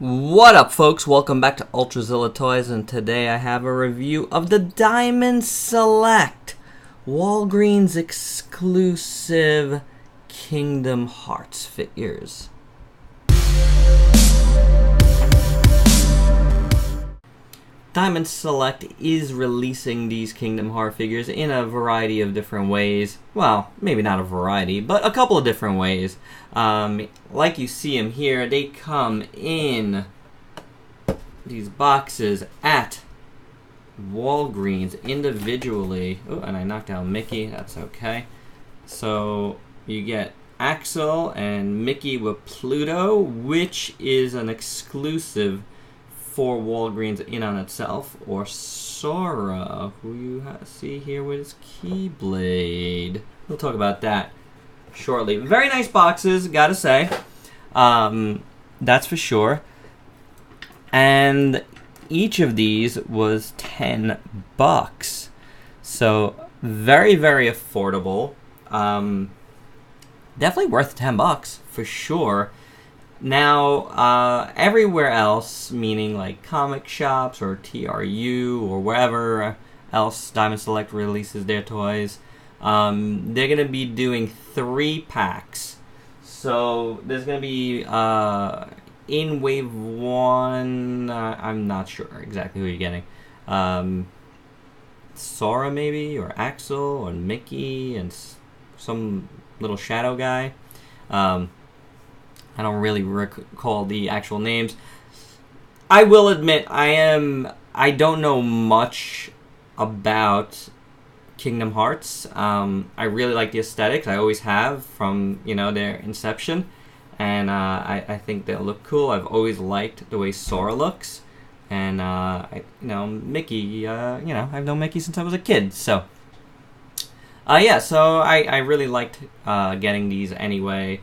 What up, folks? Welcome back to ULTRAZILLA Toys, and today I have a review of the Diamond Select Walgreens exclusive Kingdom Hearts figures. Diamond Select is releasing these Kingdom Hearts figures in a variety of different ways. Well, maybe not a variety, but a couple of different ways. Like you see them here, they come in these boxes at Walgreens individually. Oh, and I knocked down Mickey. That's okay. So you get Axel and Mickey with Pluto, which is an exclusive for Walgreens in on itself, or Sora, who you see here with his Keyblade. We'll talk about that shortly. Very nice boxes, gotta say. That's for sure. And each of these was $10. So very, very affordable. Definitely worth $10 for sure. Now, everywhere else, meaning like comic shops or TRU or wherever else Diamond Select releases their toys, they're going to be doing 3 packs. So there's going to be, in Wave 1, I'm not sure exactly who you're getting. Sora maybe, or Axel, or Mickey, and some little shadow guy. I don't really recall the actual names. I will admit, I don't know much about Kingdom Hearts. I really like the aesthetics. I always have from, their inception. And I think they'll look cool. I've always liked the way Sora looks. And, Mickey, I've known Mickey since I was a kid. So, so I really liked getting these anyway.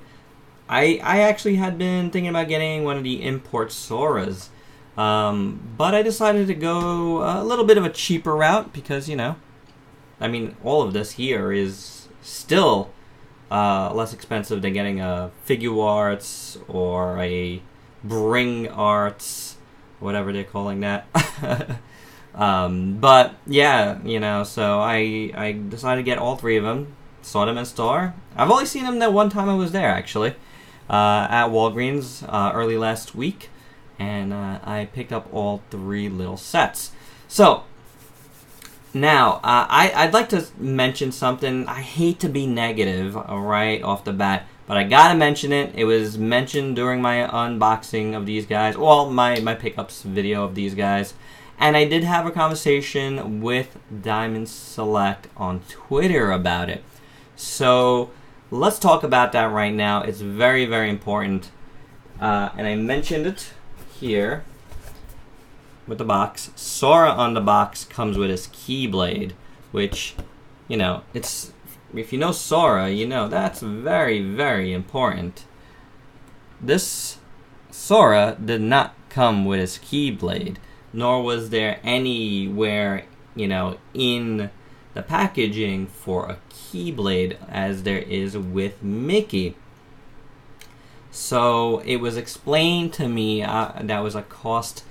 I actually had been thinking about getting one of the import Soras, but I decided to go a little bit of a cheaper route because, all of this here is still less expensive than getting a Figure Arts or a Bring Arts, whatever they're calling that. But yeah, so I decided to get all 3 of them. Saw them in store. I've only seen them that one time I was there, actually. At Walgreens early last week, and I picked up all 3 little sets. So now I'd like to mention something. I hate to be negative right off the bat, but I gotta mention it. It was mentioned during my unboxing of these guys, well, my pickups video of these guys, and I did have a conversation with Diamond Select on Twitter about it. So let's talk about that right now. It's very, very important. And I mentioned it here with the box. Sora on the box comes with his Keyblade, which, it's, if you know Sora, that's very, very important. This Sora did not come with his Keyblade, nor was there anywhere, in the packaging for a Keyblade as there is with Mickey. So it was explained to me that was a cost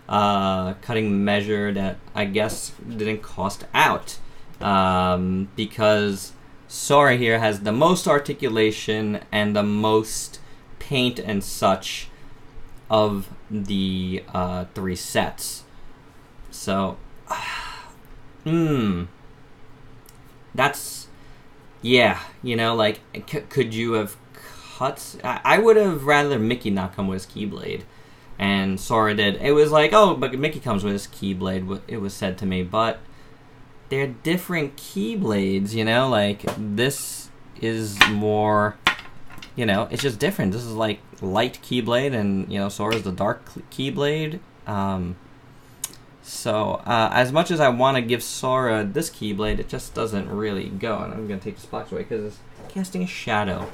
cutting measure that I guess didn't cost out because Sora here has the most articulation and the most paint and such of the 3 sets. So that's, could you have cut? I would have rather Mickey not come with his Keyblade, and Sora did. It was like, oh, but Mickey comes with his Keyblade, it was said to me, but they're different Keyblades, this is more, it's just different. This is like light Keyblade, and, Sora's the dark Keyblade. So, as much as I want to give Sora this Keyblade, it just doesn't really go. And I'm going to take this box away because it's casting a shadow.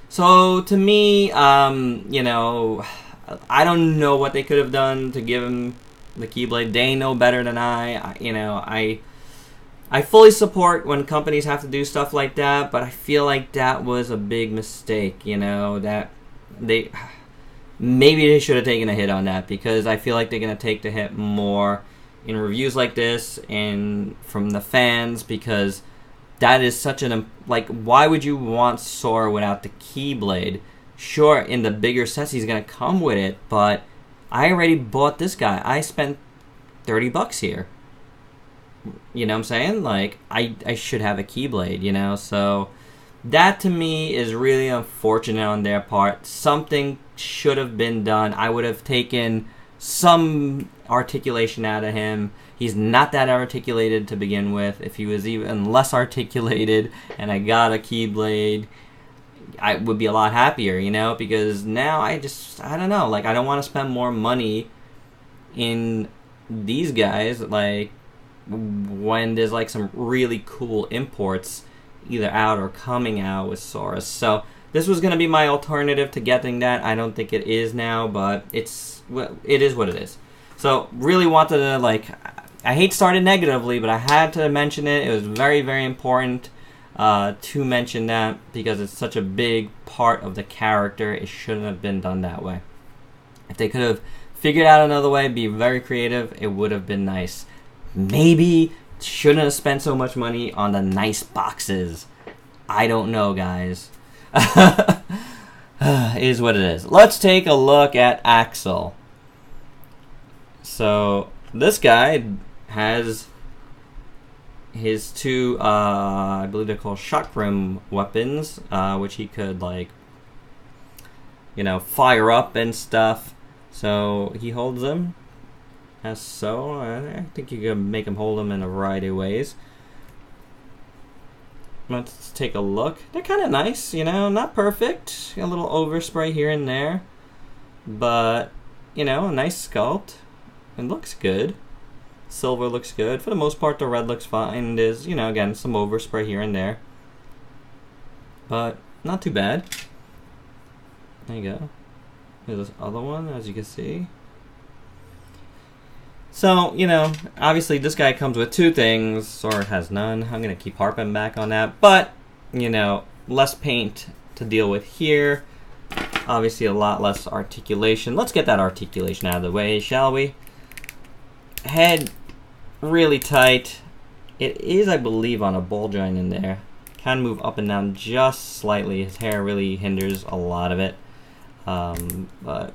So, to me, I don't know what they could have done to give him the Keyblade. They know better than I fully support when companies have to do stuff like that, but I feel like that was a big mistake, that they... maybe they should have taken a hit on that, because I feel like they're going to take the hit more in reviews like this and from the fans, because that is such an, like, why would you want Sora without the Keyblade? Sure, in the bigger sets he's going to come with it, but I already bought this guy. I spent $30 here. You know what I'm saying? Like, I should have a Keyblade, you know? So that to me is really unfortunate on their part. Something should have been done. I would have taken some articulation out of him. He's not that articulated to begin with. If he was even less articulated and I got a Keyblade, I would be a lot happier, you know? Because now I don't know. Like, I don't want to spend more money in these guys, like, when there's, like, some really cool imports either out or coming out with Sora. So this was going to be my alternative to getting that. I don't think it is now, but it is what it is. So really wanted to, like, I hate starting negatively, but I had to mention it. It was very, very important to mention that, because it's such a big part of the character. It shouldn't have been done that way. If they could have figured out another way, be very creative, it would have been nice. Maybe shouldn't have spent so much money on the nice boxes. I don't know, guys. Is what it is. Let's take a look at Axel. So this guy has his two, I believe they're called chakram weapons, which he could, like, you know, fire up and stuff. So he holds them as so. I think you can make him hold them in a variety of ways. Let's take a look. They're kind of nice, you know, not perfect. A little overspray here and there, but, you know, a nice sculpt. It looks good. Silver looks good. For the most part, the red looks fine. There's, you know, again, some overspray here and there, but not too bad. There you go. There's this other one, as you can see. So, you know, obviously this guy comes with two things, or has none. I'm going to keep harping back on that. But, you know, less paint to deal with here. Obviously a lot less articulation. Let's get that articulation out of the way, shall we? Head really tight. It is, I believe, on a ball joint in there. Can move up and down just slightly. His hair really hinders a lot of it. But,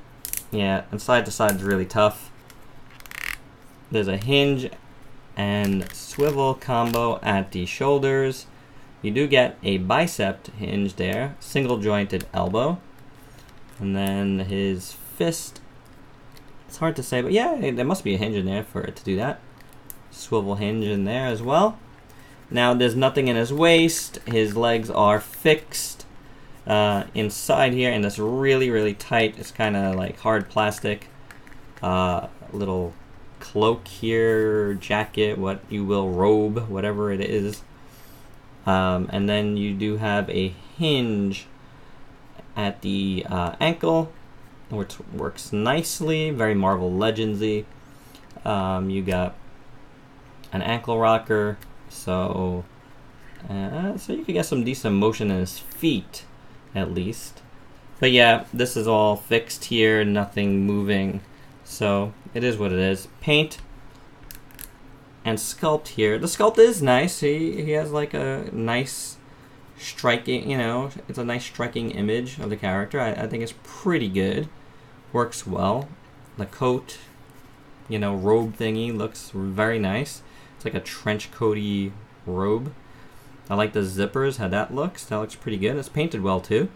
yeah, and side to side is really tough. There's a hinge and swivel combo at the shoulders. You do get a bicep hinge there, single jointed elbow. And then his fist, it's hard to say, but yeah, there must be a hinge in there for it to do that. Swivel hinge in there as well. Now there's nothing in his waist. His legs are fixed inside here in this really, really tight, it's kind of like hard plastic little cloak here, jacket, what you will, robe, whatever it is. And then you do have a hinge at the ankle, which works nicely, very Marvel Legendsy. You got an ankle rocker, so you can get some decent motion in his feet, at least. But yeah, this is all fixed here, nothing moving. So it is what it is. Paint and sculpt here. The sculpt is nice. He has like a nice striking, you know, it's a nice striking image of the character. I think it's pretty good. Works well. The coat, you know, robe thingy looks very nice. It's like a trench coaty robe. I like the zippers, how that looks. That looks pretty good. It's painted well too.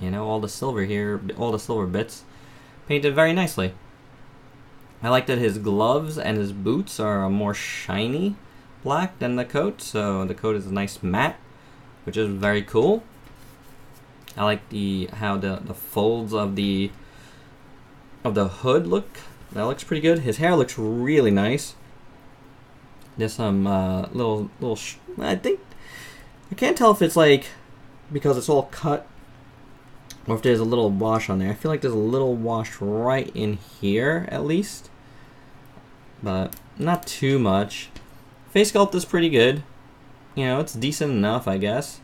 You know, all the silver here, all the silver bits painted very nicely. I like that his gloves and his boots are a more shiny black than the coat, so the coat is a nice matte, which is very cool. I like how the folds of the hood look. That looks pretty good. His hair looks really nice. There's some little I think, I can't tell if it's like because it's all cut or if there's a little wash on there. I feel like there's a little wash right in here at least, but not too much. Face sculpt is pretty good. You know, it's decent enough, I guess.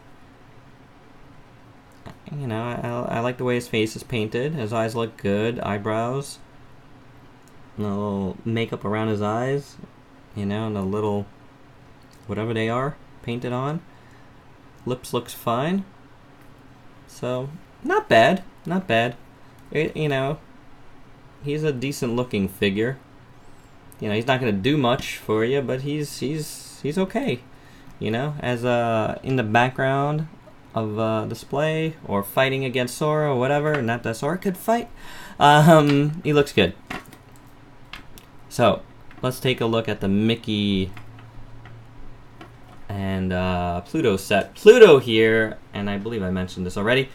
you know, I like the way his face is painted. His eyes look good. Eyebrows. And a little makeup around his eyes. You know, and a little, whatever they are, painted on. Lips looks fine. So, not bad. Not bad. You know, he's a decent looking figure. You know, he's not going to do much for you, but he's okay. You know, as in the background of display or fighting against Sora or whatever, not that Sora could fight. He looks good. So, let's take a look at the Mickey and Pluto set. Pluto here, and I believe I mentioned this already,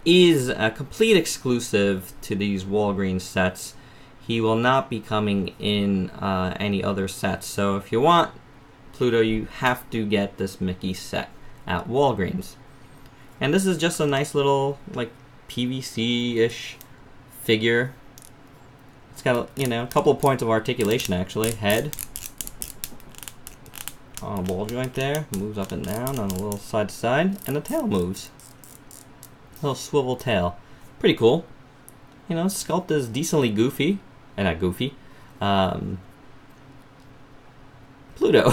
is a complete exclusive to these Walgreens sets. He will not be coming in any other sets. So if you want Pluto, you have to get this Mickey set at Walgreens. And this is just a nice little, like, PVC-ish figure. It's got, you know, a couple of points of articulation, actually. Head. On a ball joint there. Moves up and down on a little side to side. And the tail moves. Little swivel tail. Pretty cool. You know, sculpt is decently goofy. Not goofy. Pluto.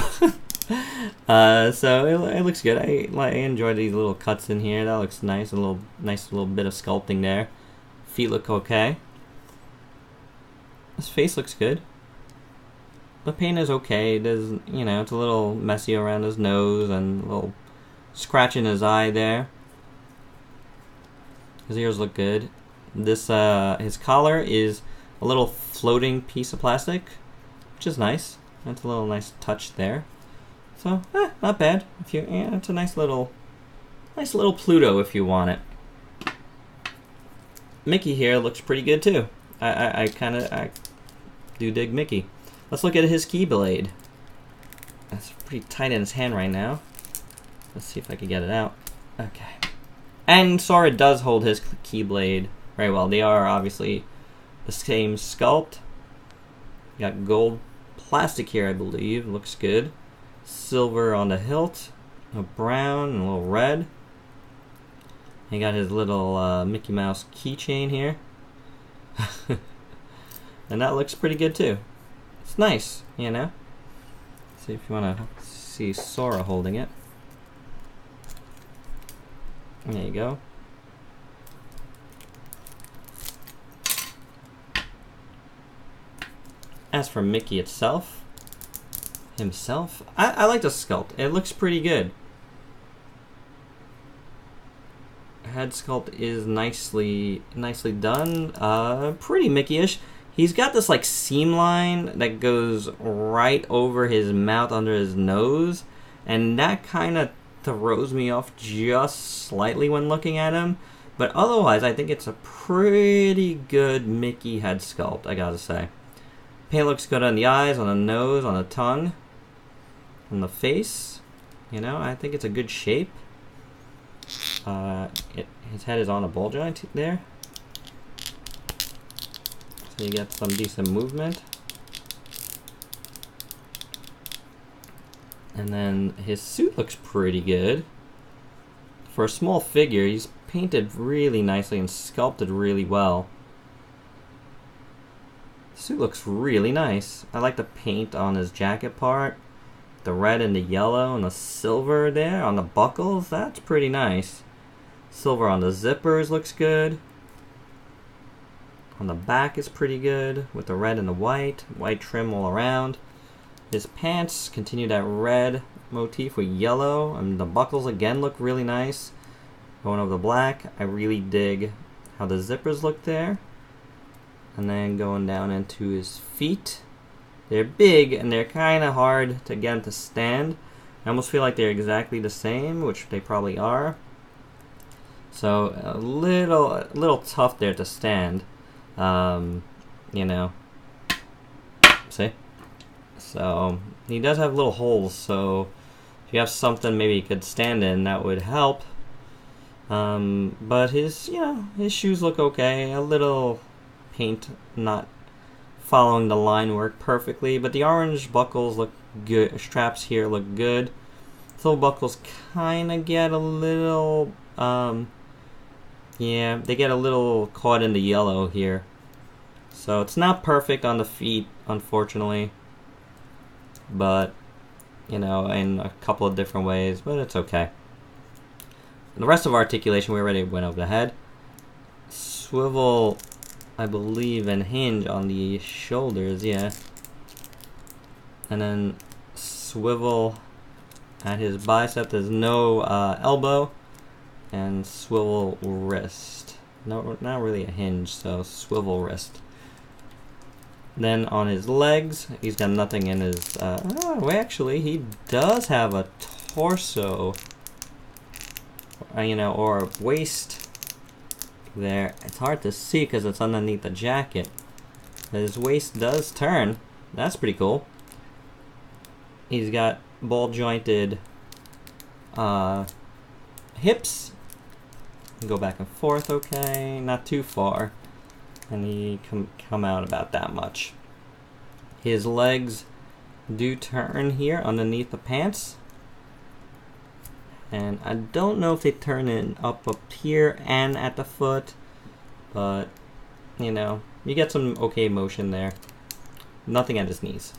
So it looks good. I enjoy these little cuts in here. That looks nice. Nice little bit of sculpting there. Feet look okay. His face looks good. The paint is okay. There's, you know, it's a little messy around his nose and a little scratch in his eye there. His ears look good. This his collar is a little floating piece of plastic, which is nice. That's a little nice touch there. So, not bad. If you, yeah, it's a nice little Pluto if you want it. Mickey here looks pretty good too. I do dig Mickey. Let's look at his Keyblade. That's pretty tight in his hand right now. Let's see if I can get it out. Okay. And Sora does hold his Keyblade very well. They are obviously the same sculpt. Got gold plastic here, I believe. Looks good. Silver on the hilt. A brown and a little red. He got his little Mickey Mouse keychain here. And that looks pretty good too. It's nice, you know. See if you want to see Sora holding it. There you go. As for Mickey himself, I like the sculpt. It looks pretty good. Head sculpt is nicely done. Pretty Mickey-ish. He's got this like seam line that goes right over his mouth under his nose, and that kind of throws me off just slightly when looking at him. But otherwise, I think it's a pretty good Mickey head sculpt, I gotta say. Paint looks good on the eyes, on the nose, on the tongue, on the face. You know, I think it's a good shape. His head is on a ball joint there. So you get some decent movement. And then his suit looks pretty good. For a small figure, he's painted really nicely and sculpted really well. The suit looks really nice. I like the paint on his jacket part. The red and the yellow and the silver there on the buckles. That's pretty nice. Silver on the zippers looks good. On the back is pretty good with the red and the white. White trim all around. His pants continue that red motif with yellow. And the buckles again look really nice. Going over the black. I really dig how the zippers look there. And then going down into his feet. They're big and they're kind of hard to get them to stand. I almost feel like they're exactly the same, which they probably are. So a little tough there to stand. You know. See? So he does have little holes, so if you have something maybe he could stand in, that would help. But his shoes look okay. A little paint not following the line work perfectly, but the orange buckles look good. Straps here look good. Little buckles kind of get a little Yeah, they get a little caught in the yellow here. So it's not perfect on the feet, unfortunately. But, you know, in a couple of different ways, but it's okay. And the rest of articulation, we already went over the head. Swivel, I believe, and hinge on the shoulders, yeah. And then swivel at his bicep. There's no elbow. And swivel wrist. No, not really a hinge, so swivel wrist. Then on his legs, he's got nothing in his... oh, actually, he does have a torso. You know, or a waist there. It's hard to see because it's underneath the jacket. His waist does turn. That's pretty cool. He's got ball-jointed hips. Go back and forth, okay. Not too far. And he come out about that much. His legs do turn here underneath the pants. And I don't know if they turn in up here and at the foot. But, you know, you get some okay motion there. Nothing at his knees.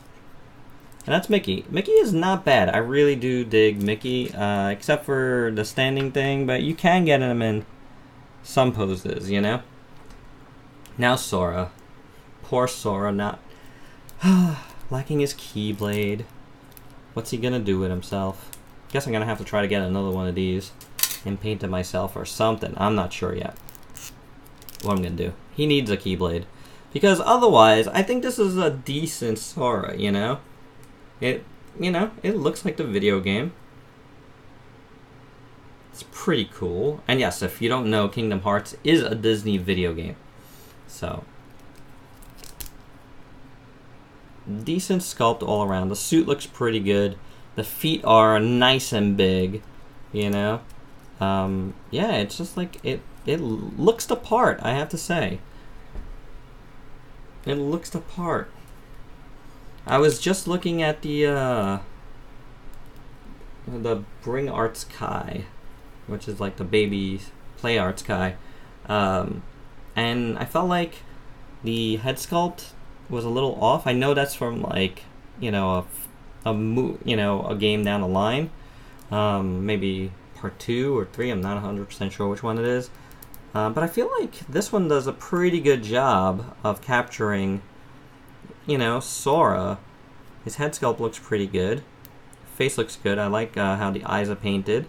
And that's Mickey. Mickey is not bad. I really do dig Mickey, except for the standing thing, but you can get him in some poses, you know? Now Sora. Poor Sora, not... lacking his Keyblade. What's he gonna do with himself? Guess I'm gonna have to try to get another one of these and paint it myself or something. I'm not sure yet what I'm gonna do. He needs a Keyblade. Because otherwise, I think this is a decent Sora, you know? It looks like the video game. It's pretty cool. And yes, if you don't know, Kingdom Hearts is a Disney video game. So, decent sculpt all around. The suit looks pretty good. The feet are nice and big, you know? Yeah, it's just like, it looks the part, I have to say. It looks the part. I was just looking at the Bring Arts Kai, which is like the baby Play Arts Kai, and I felt like the head sculpt was a little off. I know that's from like, you know, a game down the line, maybe part 2 or 3. I'm not 100% sure which one it is, but I feel like this one does a pretty good job of capturing, you know, Sora. His head sculpt looks pretty good. Face looks good. I like how the eyes are painted.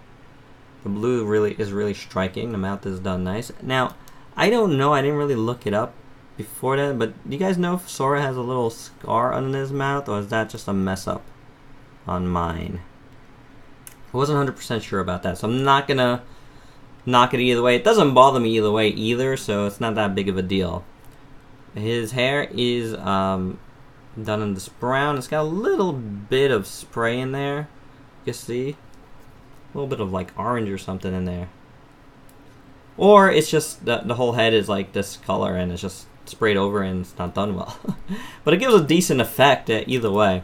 The blue is really striking. The mouth is done nice. Now, I don't know. I didn't really look it up before that, but do you guys know if Sora has a little scar under his mouth, or is that just a mess up on mine? I wasn't 100% sure about that, so I'm not gonna knock it either way. It doesn't bother me either way either, so it's not that big of a deal. His hair is done in this brown. It's got a little bit of spray in there. You see? A little bit of like orange or something in there. Or it's just the whole head is like this color and it's just sprayed over and it's not done well. But it gives a decent effect either way.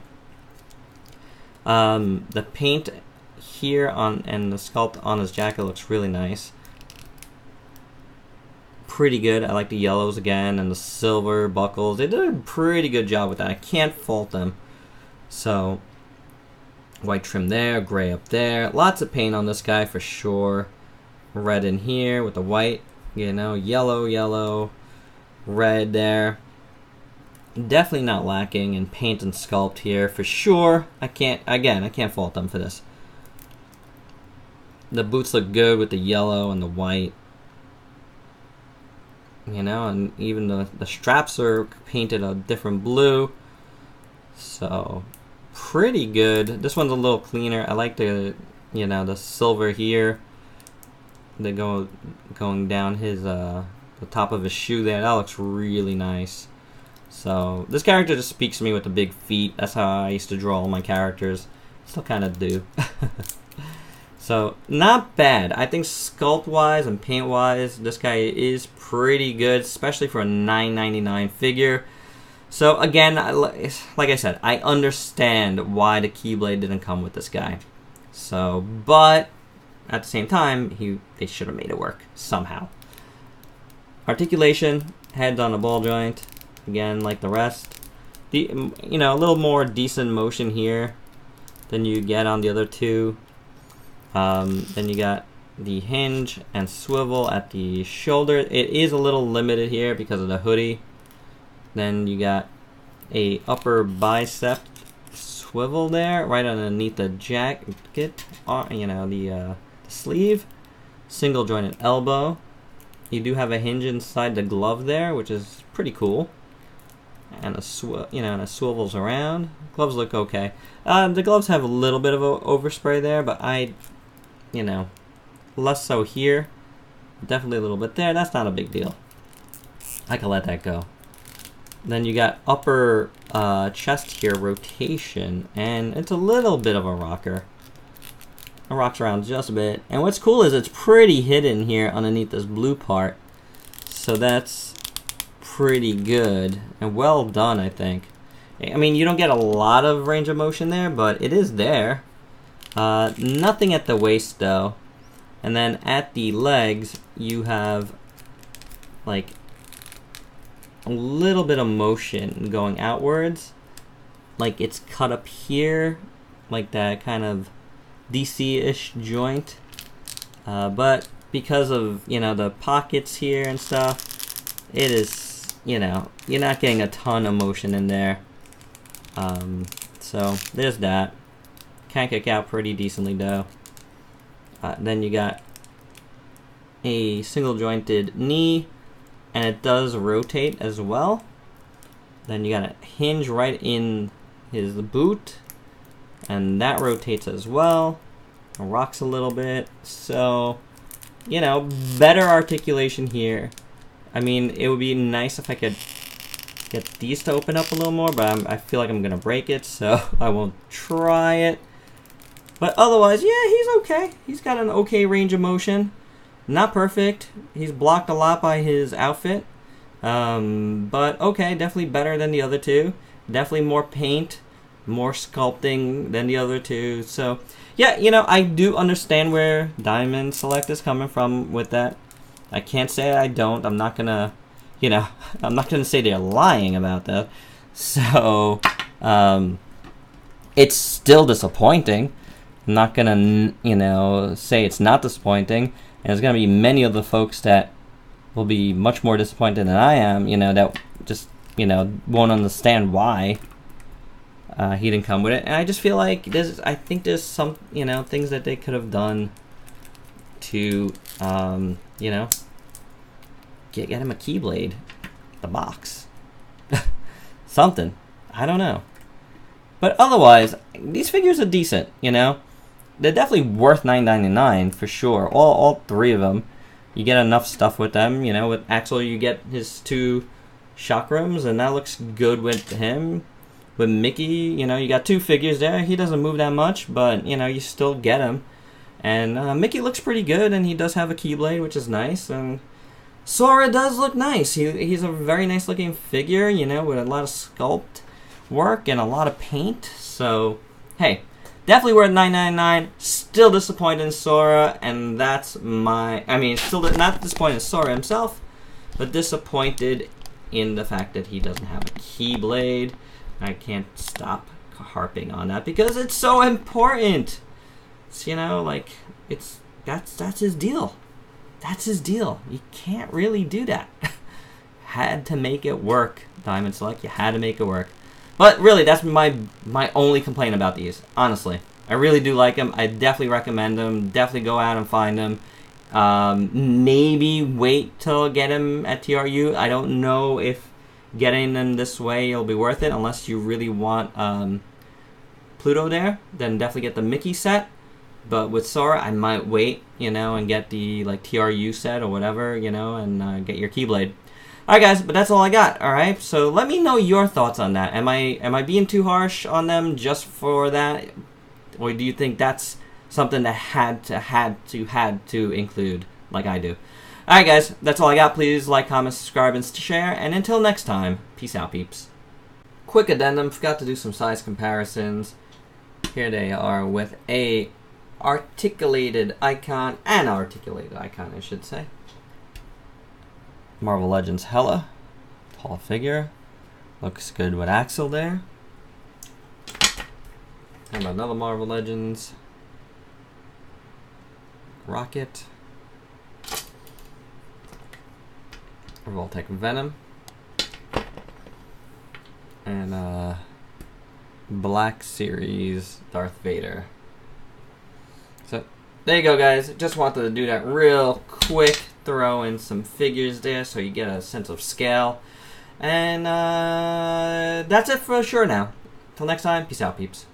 The paint here and the sculpt on his jacket looks really nice. Pretty good. I like the yellows again and the silver buckles. They did a pretty good job with that. I can't fault them. So, white trim there, gray up there. Lots of paint on this guy for sure. Red in here with the white. You know, yellow, red there. Definitely not lacking in paint and sculpt here for sure. I can't fault them for this. The boots look good with the yellow and the white. You know, and even the straps are painted a different blue. So, pretty good. This one's a little cleaner. I like the silver here. They going down his the top of his shoe there. That looks really nice. So, this character just speaks to me with the big feet. That's how I used to draw all my characters. Still kind of do. So, not bad. I think sculpt-wise and paint-wise, this guy is pretty good, especially for a $9.99 figure. So, again, like I said, I understand why the Keyblade didn't come with this guy. So, but at the same time, they should have made it work somehow. Articulation, heads on a ball joint, again like the rest. A little more decent motion here than you get on the other two. Then you got the hinge and swivel at the shoulder. It is a little limited here because of the hoodie. Then you got a upper bicep swivel there, right underneath the jacket. The sleeve. Single jointed elbow. You do have a hinge inside the glove there, which is pretty cool. And and it swivels around. Gloves look okay. The gloves have a little bit of a overspray there, but less so here. Definitely a little bit there. That's not a big deal. I can let that go. Then you got upper chest here, rotation, and it's a little bit of a rocker. It rocks around just a bit. And what's cool is it's pretty hidden here underneath this blue part. So that's pretty good and well done, I think. I mean, you don't get a lot of range of motion there, but it is there. Nothing at the waist though. And then at the legs, you have like a little bit of motion going outwards. Like it's cut up here, like that kind of DC-ish joint. But because of, the pockets here and stuff, it is, you're not getting a ton of motion in there. So there's that. Can kick out pretty decently though. Then you got a single jointed knee, and it does rotate as well. Then you got a hinge right in his boot, and that rotates as well. It rocks a little bit. So, better articulation here. I mean, it would be nice if I could get these to open up a little more, but I feel like I'm gonna break it, so I won't try it. But otherwise, yeah, he's okay. He's got an okay range of motion. Not perfect. He's blocked a lot by his outfit. But okay, definitely better than the other two. Definitely more paint, more sculpting than the other two. So, yeah, I do understand where Diamond Select is coming from with that. I can't say I don't. I'm not gonna, I'm not gonna say they're lying about that. So, it's still disappointing. I'm not gonna, say it's not disappointing. And there's gonna be many of the folks that will be much more disappointed than I am, that just, won't understand why he didn't come with it. And I just feel like I think there's some, things that they could have done to, get him a Keyblade, the box, something. I don't know. But otherwise, these figures are decent, They're definitely worth $9.99 for sure. All three of them. You get enough stuff with them. With Axel, you get his 2 chakrams, and that looks good with him. With Mickey, you got 2 figures there. He doesn't move that much, but, you still get him. And Mickey looks pretty good, and he does have a Keyblade, which is nice. And Sora does look nice. He's a very nice looking figure, with a lot of sculpt work and a lot of paint. So, hey. Definitely worth $9.99. Still disappointed in Sora, and that's still not disappointed in Sora himself, but disappointed in the fact that he doesn't have a Keyblade. I can't stop harping on that because it's so important. It's, that's his deal. That's his deal. You can't really do that. Had to make it work, Diamond Select. You had to make it work. But really, that's my only complaint about these, honestly. I really do like them. I definitely recommend them. Definitely go out and find them. Maybe wait till get them at TRU. I don't know if getting them this way will be worth it, unless you really want Pluto there. Then definitely get the Mickey set. But with Sora, I might wait, and get the TRU set or whatever, and get your Keyblade. Alright guys, but that's all I got, alright? So let me know your thoughts on that. Am I being too harsh on them just for that? Or do you think that's something that had to include, like I do? Alright guys, that's all I got. Please like, comment, subscribe, and share. And until next time, peace out peeps. Quick addendum, forgot to do some size comparisons. Here they are with a articulated icon, I should say. Marvel Legends Hela. Tall figure. Looks good with Axel there. How about another Marvel Legends? Rocket. Revoltech Venom. And Black Series Darth Vader. So there you go, guys. Just wanted to do that real quick. Throw in some figures there so you get a sense of scale. And that's it for sure now. Till next time, peace out, peeps.